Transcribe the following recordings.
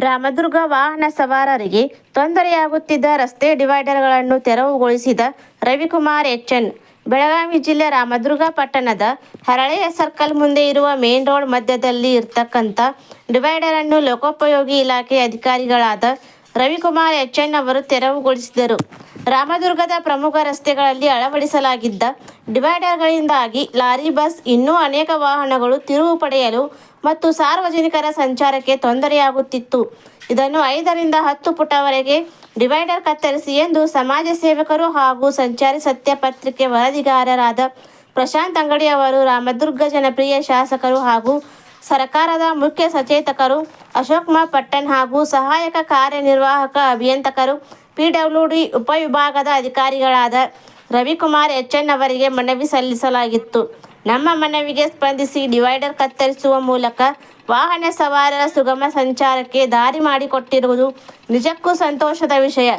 ರಾಮದುರ್ಗ ವಾಹನ ಸವಾರರಿಗೆ ತೊಂದರೆಯಾಗುತ್ತಿದ್ದ ರಸ್ತೆ ಡಿವೈಡರ್ಗಳನ್ನು ತೆರವುಗೊಳಿಸಿದ ರವಿಕುಮಾರ್ ಎಚ್ಎನ್. ಬೆಳಗಾವಿ ಜಿಲ್ಲೆ ರಾಮದುರ್ಗ ಪಟ್ಟಣದ ಹರಳೆಯ ಸರ್ಕಲ್ ಮುಂದೆ ಇರುವ ಮೇನ್ ರೋಡ್ ಮಧ್ಯದಲ್ಲಿ ಇರ್ತಕ್ಕಂಥ ಡಿವೈಡರ್ ಅನ್ನು ಲೋಕೋಪಯೋಗಿ ಇಲಾಖೆ ಅಧಿಕಾರಿಗಳಾದ ರವಿಕುಮಾರ್ ಎಚ್ಎನ್ ಅವರು ತೆರವುಗೊಳಿಸಿದರು. ರಾಮದುರ್ಗದ ಪ್ರಮುಖ ರಸ್ತೆಗಳಲ್ಲಿ ಅಳವಡಿಸಲಾಗಿದ್ದ ಡಿವೈಡರ್ಗಳಿಂದಾಗಿ ಲಾರಿ, ಬಸ್, ಇನ್ನೂ ಅನೇಕ ವಾಹನಗಳು ತಿರುವು ಪಡೆಯಲು ಮತ್ತು ಸಾರ್ವಜನಿಕರ ಸಂಚಾರಕ್ಕೆ ತೊಂದರೆಯಾಗುತ್ತಿತ್ತು. ಇದನ್ನು 5 ರಿಂದ 10 ಫುಟ್ವರೆಗೆ ಡಿವೈಡರ್ ಕತ್ತರಿಸಿ ಎಂದು ಸಮಾಜ ಸೇವಕರು ಹಾಗೂ ಸಂಚಾರಿ ಸತ್ಯ ಪತ್ರಿಕೆ ವರದಿಗಾರರಾದ ಪ್ರಶಾಂತ್ ಅಂಗಡಿ ಅವರು, ರಾಮದುರ್ಗ ಜನಪ್ರಿಯ ಶಾಸಕರು ಹಾಗೂ ಸರ್ಕಾರದ ಮುಖ್ಯ ಸಚೇತಕರು ಅಶೋಕಕುಮಾರ್ ಪಟ್ಟಣ್ ಹಾಗೂ ಸಹಾಯಕ ಕಾರ್ಯನಿರ್ವಾಹಕ ಅಭಿಯಂತಕರು ಪಿಡಬ್ಲ್ಯೂಡಿ ಉಪವಿಭಾಗದ ಅಧಿಕಾರಿಗಳಾದ ರವಿಕುಮಾರ್ ಎಚ್ಎನ್ ಅವರಿಗೆ ಮನವಿ ಸಲ್ಲಿಸಲಾಗಿತ್ತು. ನಮ್ಮ ಮನವಿಗೆ ಸ್ಪಂದಿಸಿ ಡಿವೈಡರ್ ಕತ್ತರಿಸುವ ಮೂಲಕ ವಾಹನ ಸವಾರರ ಸುಗಮ ಸಂಚಾರಕ್ಕೆ ದಾರಿ ಮಾಡಿಕೊಟ್ಟಿರುವುದು ನಿಜಕ್ಕೂ ಸಂತೋಷದ ವಿಷಯ.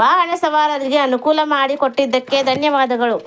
ವಾಹನ ಸವಾರರಿಗೆ ಅನುಕೂಲ ಮಾಡಿಕೊಟ್ಟಿದ್ದಕ್ಕೆ ಧನ್ಯವಾದಗಳು.